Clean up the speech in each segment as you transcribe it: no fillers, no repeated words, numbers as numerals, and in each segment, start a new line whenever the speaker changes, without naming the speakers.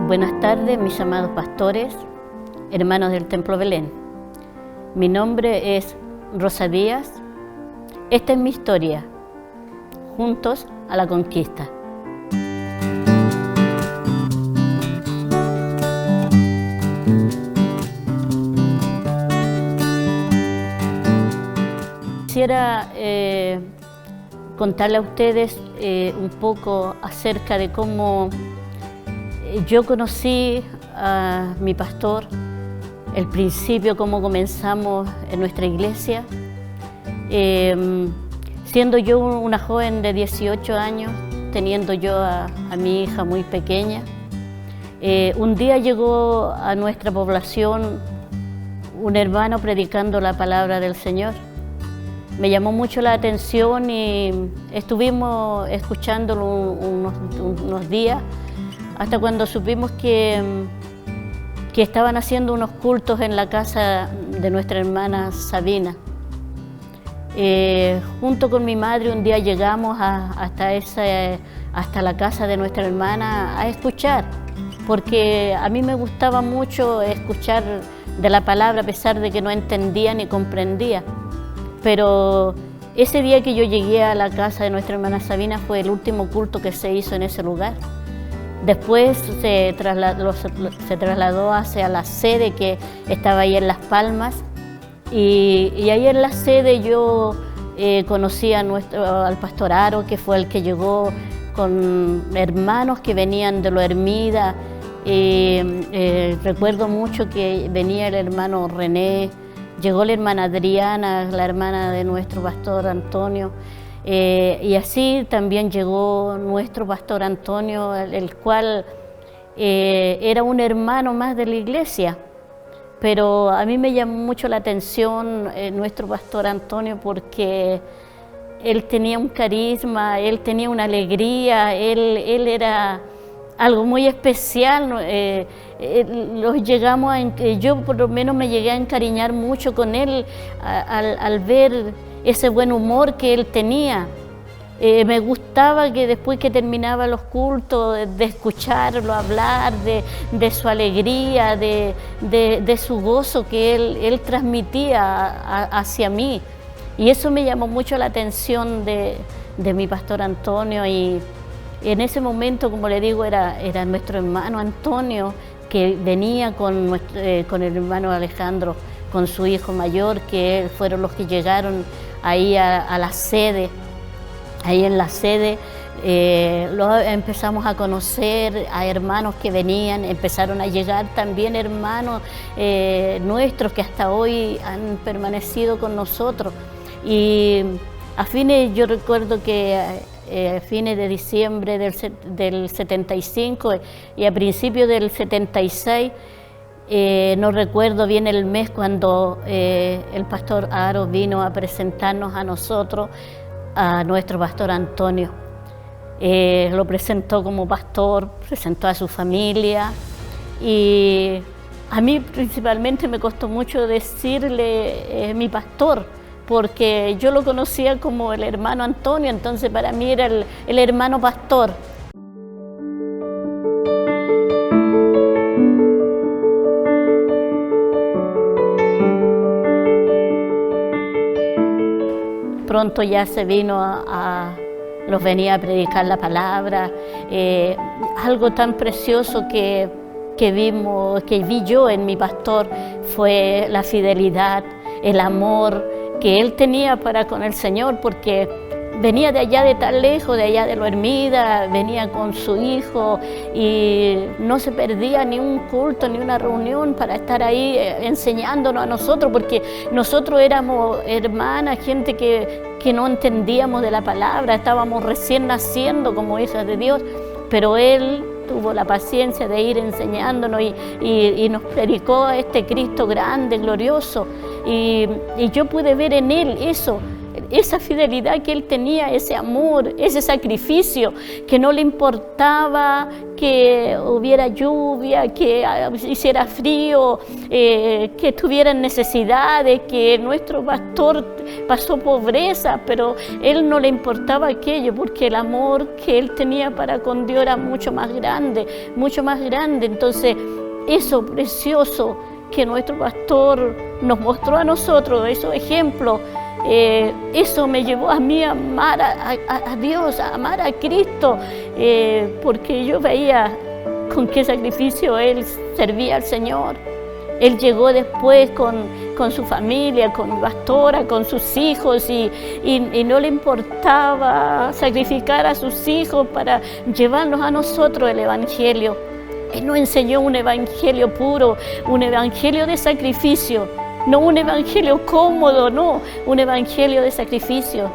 Buenas tardes, mis amados pastores, hermanos del Templo Belén. Mi nombre es Rosa Díaz. Esta es mi historia, juntos a la conquista. Quisiera contarle a ustedes un poco acerca de cómo yo conocí a mi pastor, el principio, cómo comenzamos en nuestra iglesia. Siendo yo una joven de 18 años, teniendo yo a mi hija muy pequeña, un día llegó a nuestra población un hermano predicando la palabra del Señor. Me llamó mucho la atención y estuvimos escuchándolo unos días, hasta cuando supimos que estaban haciendo unos cultos en la casa de nuestra hermana Sabina. Junto con mi madre un día llegamos hasta la casa de nuestra hermana a escuchar, porque a mí me gustaba mucho escuchar de la palabra a pesar de que no entendía ni comprendía. Pero ese día que yo llegué a la casa de nuestra hermana Sabina fue el último culto que se hizo en ese lugar. Después se trasladó hacia la sede que estaba ahí en Las Palmas, y ahí en la sede yo conocí al pastor Aro, que fue el que llegó con hermanos que venían de Lo Hermida. Recuerdo mucho que venía el hermano René, llegó la hermana Adriana, la hermana de nuestro pastor Antonio, y así también llegó nuestro pastor Antonio, el cual era un hermano más de la iglesia. Pero a mí me llamó mucho la atención nuestro pastor Antonio, porque él tenía un carisma, él tenía una alegría, él era algo muy especial. Yo por lo menos me llegué a encariñar mucho con él al ver ese buen humor que él tenía. Me gustaba que después que terminaba los cultos, de escucharlo hablar, de su alegría, de su gozo que él transmitía hacia mí. Y eso me llamó mucho la atención de mi pastor Antonio. Y en ese momento, como le digo, era nuestro hermano Antonio, que venía con el hermano Alejandro, con su hijo mayor, que fueron los que llegaron ahí a la sede. Ahí en la sede empezamos a conocer a hermanos que venían, empezaron a llegar también hermanos nuestros que hasta hoy han permanecido con nosotros. Y yo recuerdo que a fines de diciembre del 75 y a principios del 76, no recuerdo bien el mes, cuando el pastor Aro vino a presentarnos a nosotros, a nuestro pastor Antonio. Lo presentó como pastor, presentó a su familia, y a mí principalmente me costó mucho decirle mi pastor, porque yo lo conocía como el hermano Antonio, entonces para mí era el hermano pastor. Pronto ya se vino los venía a predicar la palabra. Algo tan precioso que vi yo en mi pastor fue la fidelidad, el amor que él tenía para con el Señor, porque venía de allá de tan lejos, de allá de Lo Hermida, venía con su hijo y no se perdía ni un culto, ni una reunión para estar ahí enseñándonos a nosotros, porque nosotros éramos hermanas, gente que no entendíamos de la palabra, estábamos recién naciendo como hijas de Dios, pero él tuvo la paciencia de ir enseñándonos y nos predicó a este Cristo grande, glorioso, y yo pude ver en él eso, esa fidelidad que él tenía, ese amor, ese sacrificio, que no le importaba que hubiera lluvia, que hiciera frío, que tuvieran necesidades, que nuestro pastor pasó pobreza, pero él no le importaba aquello, porque el amor que él tenía para con Dios era mucho más grande, mucho más grande. Entonces, eso precioso que nuestro pastor nos mostró a nosotros, esos ejemplos, eso me llevó a mí a amar a Dios, a amar a Cristo, porque yo veía con qué sacrificio Él servía al Señor. Él llegó después con su familia, con mi pastora, con sus hijos y no le importaba sacrificar a sus hijos para llevarnos a nosotros el Evangelio. Él nos enseñó un evangelio puro, un evangelio de sacrificio, no un evangelio cómodo, no, un evangelio de sacrificio.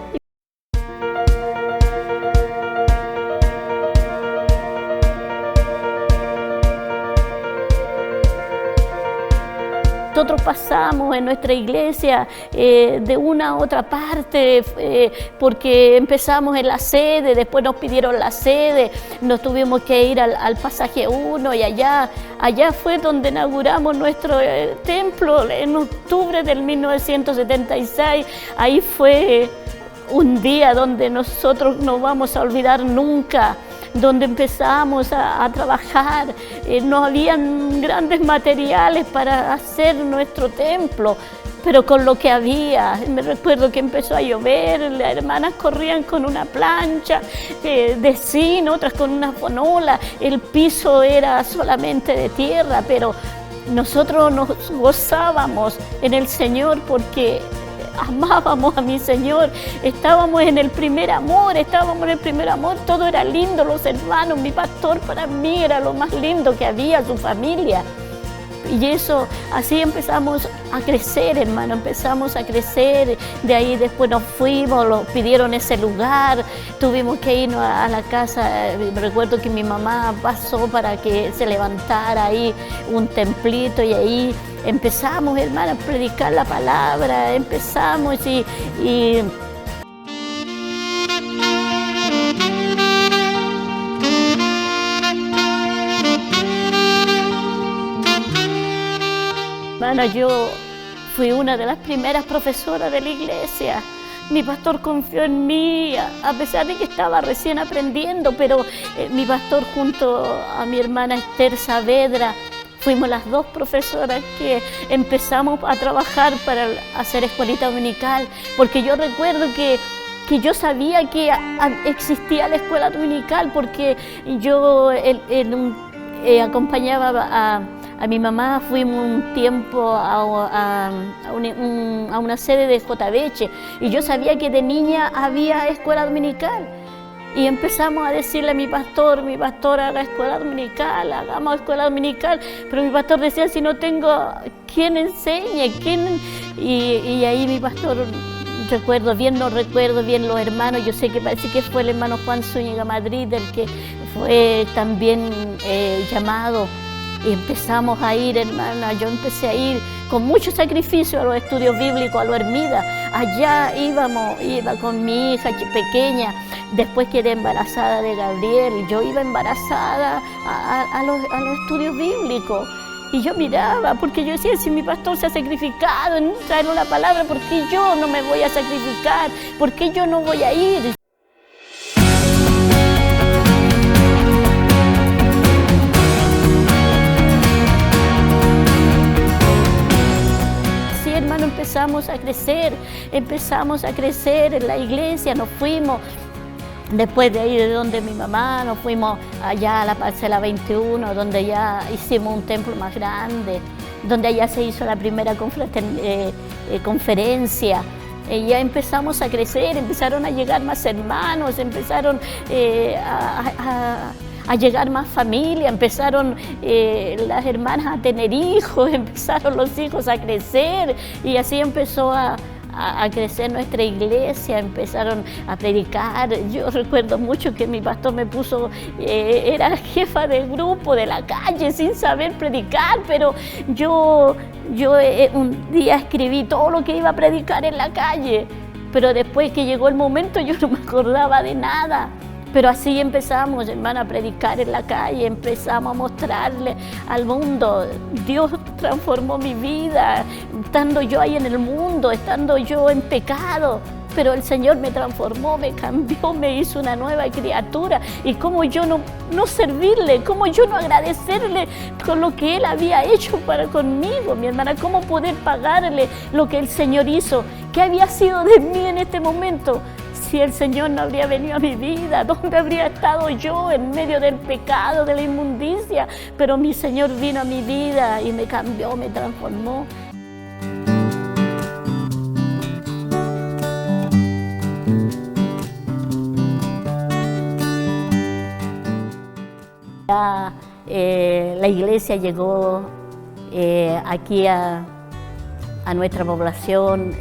Nosotros pasamos en nuestra iglesia de una a otra parte porque empezamos en la sede, después nos pidieron la sede, nos tuvimos que ir al pasaje 1 y allá fue donde inauguramos nuestro templo en octubre del 1976. Ahí fue un día donde nosotros no vamos a olvidar nunca, donde empezamos a trabajar. No habían grandes materiales para hacer nuestro templo, pero con lo que había, me recuerdo que empezó a llover, las hermanas corrían con una plancha de zinc, otras con una fonola, el piso era solamente de tierra, pero nosotros nos gozábamos en el Señor porque amábamos a mi Señor, estábamos en el primer amor, todo era lindo, los hermanos, mi pastor para mí era lo más lindo que había, su familia. Y eso, así empezamos a crecer, hermano, empezamos a crecer, de ahí después nos fuimos, nos pidieron ese lugar, tuvimos que irnos a la casa, recuerdo que mi mamá pasó para que se levantara ahí un templito y ahí empezamos, hermano, a predicar la palabra, empezamos y hermana, yo fui una de las primeras profesoras de la iglesia. Mi pastor confió en mí, a pesar de que estaba recién aprendiendo, pero mi pastor junto a mi hermana Esther Saavedra, fuimos las dos profesoras que empezamos a trabajar para hacer escuelita dominical, porque yo recuerdo que yo sabía que existía la escuela dominical, porque yo acompañaba a mi mamá, fuimos un tiempo a una sede de JBH y yo sabía que de niña había escuela dominical. Y empezamos a decirle a mi pastor, haga escuela dominical, hagamos escuela dominical. Pero mi pastor decía, si no tengo quien enseñe, y ahí mi pastor, no recuerdo bien los hermanos, yo sé que parece que fue el hermano Juan Zúñiga Madrid el que fue también llamado. Y empezamos a ir, hermana, yo empecé a ir con mucho sacrificio a los estudios bíblicos, a Lo Hermida. Allá iba con mi hija pequeña, después quedé embarazada de Gabriel, yo iba embarazada a los estudios bíblicos. Y yo miraba, porque yo decía, si mi pastor se ha sacrificado en traernos la palabra, ¿por qué yo no me voy a sacrificar? ¿Por qué yo no voy a ir? Empezamos a crecer en la iglesia, nos fuimos, después de ahí de donde mi mamá, nos fuimos allá a la parcela 21, donde ya hicimos un templo más grande, donde allá se hizo la primera conferencia. Ya empezamos a crecer, empezaron a llegar más hermanos, empezaron a llegar más familia, empezaron las hermanas a tener hijos, empezaron los hijos a crecer y así empezó a crecer nuestra iglesia, empezaron a predicar. Yo recuerdo mucho que mi pastor me puso, era jefa del grupo de la calle sin saber predicar, pero yo un día escribí todo lo que iba a predicar en la calle. pero después que llegó el momento yo no me acordaba de nada. Pero así empezamos, hermana, a predicar en la calle, empezamos a mostrarle al mundo. Dios transformó mi vida, estando yo ahí en el mundo, estando yo en pecado. Pero el Señor me transformó, me cambió, me hizo una nueva criatura. Y cómo yo no servirle, cómo yo no agradecerle con lo que Él había hecho conmigo, mi hermana. Cómo poder pagarle lo que el Señor hizo. ¿Qué había sido de mí en este momento? Si el Señor no habría venido a mi vida, ¿dónde habría estado yo en medio del pecado, de la inmundicia? Pero mi Señor vino a mi vida y me cambió, me transformó. La iglesia llegó aquí a nuestra población.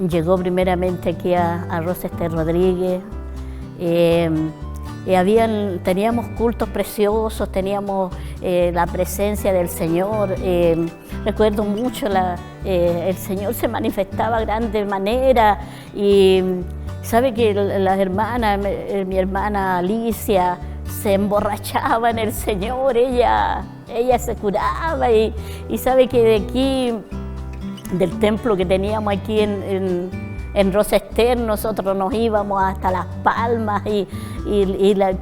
Llegó primeramente aquí a Rochester Rodríguez. Teníamos cultos preciosos, teníamos la presencia del Señor. Recuerdo mucho, el Señor se manifestaba de grande manera. Y sabe que las hermanas, mi hermana Alicia, se emborrachaba en el Señor, ella se curaba. Y sabe que de aquí, del templo que teníamos aquí en Rochester, nosotros nos íbamos hasta Las Palmas y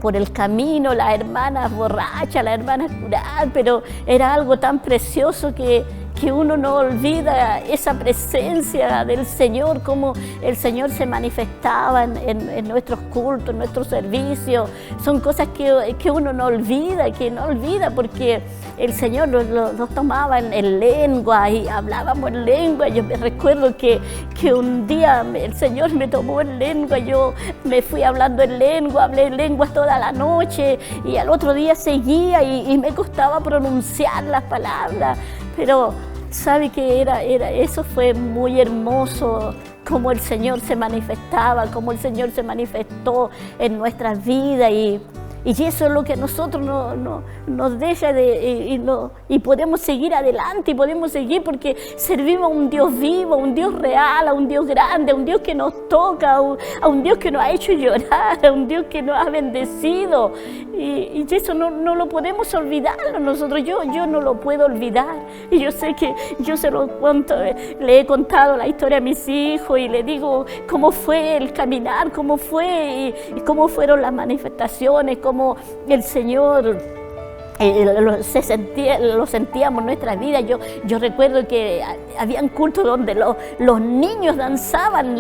por el camino las hermanas borrachas, las hermanas curadas, pero era algo tan precioso que uno no olvida esa presencia del Señor, cómo el Señor se manifestaba en nuestros cultos, en nuestros servicios. Son cosas que uno no olvida, porque el Señor nos tomaba en lengua y hablábamos en lengua. Yo me recuerdo que un día el Señor me tomó en lengua, yo me fui hablando en lengua, hablé en lengua toda la noche y al otro día seguía y me costaba pronunciar las palabras. Pero sabe que eso fue muy hermoso, cómo el Señor se manifestaba, cómo el Señor se manifestó en nuestras vidas y eso es lo que a nosotros nos deja y podemos seguir adelante y podemos seguir porque servimos a un Dios vivo, a un Dios real, a un Dios grande, a un Dios que nos toca, a un Dios que nos ha hecho llorar, a un Dios que nos ha bendecido y eso no lo podemos olvidar nosotros. Yo no lo puedo olvidar y yo sé que yo se lo cuento, le he contado la historia a mis hijos y le digo cómo fue el caminar, cómo fue y cómo fueron las manifestaciones, cómo el Señor lo sentíamos en nuestras vidas. Yo recuerdo que habían cultos donde los niños danzaban,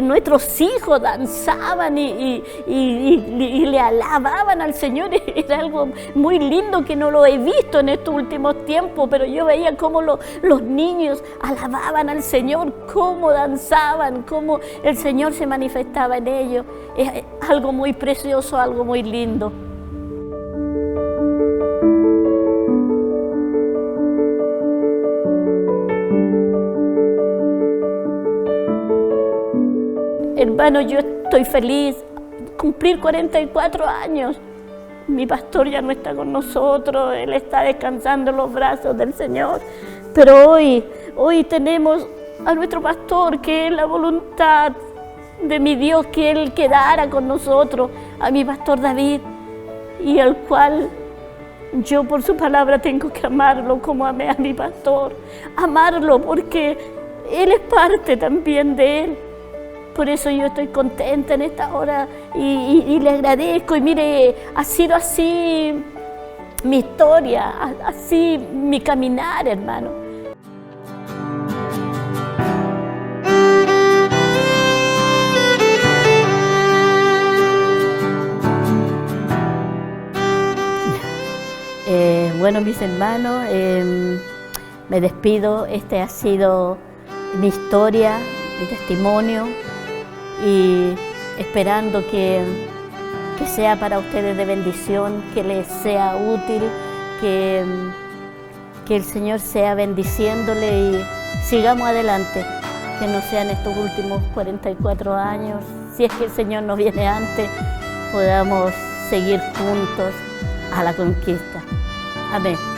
nuestros hijos danzaban y le alababan al Señor. Era algo muy lindo que no lo he visto en estos últimos tiempos, pero yo veía cómo los niños alababan al Señor, cómo danzaban, cómo el Señor se manifestaba en ellos. Es algo muy precioso, algo muy lindo. Hermano, yo estoy feliz, cumplir 44 años. Mi pastor ya no está con nosotros, él está descansando en los brazos del Señor. Pero hoy tenemos a nuestro pastor, que es la voluntad de mi Dios, que Él quedara con nosotros, a mi pastor David, y al cual yo por su palabra tengo que amarlo como amé a mi pastor, amarlo porque Él es parte también de Él. Por eso yo estoy contenta en esta hora y le agradezco. Y mire, ha sido así mi historia, así mi caminar, hermano. Bueno, mis hermanos, me despido. Este ha sido mi historia, mi testimonio, y esperando que sea para ustedes de bendición, que les sea útil, que el Señor sea bendiciéndole y sigamos adelante, que no sean estos últimos 44 años, si es que el Señor nos viene antes, podamos seguir juntos a la conquista. Amén.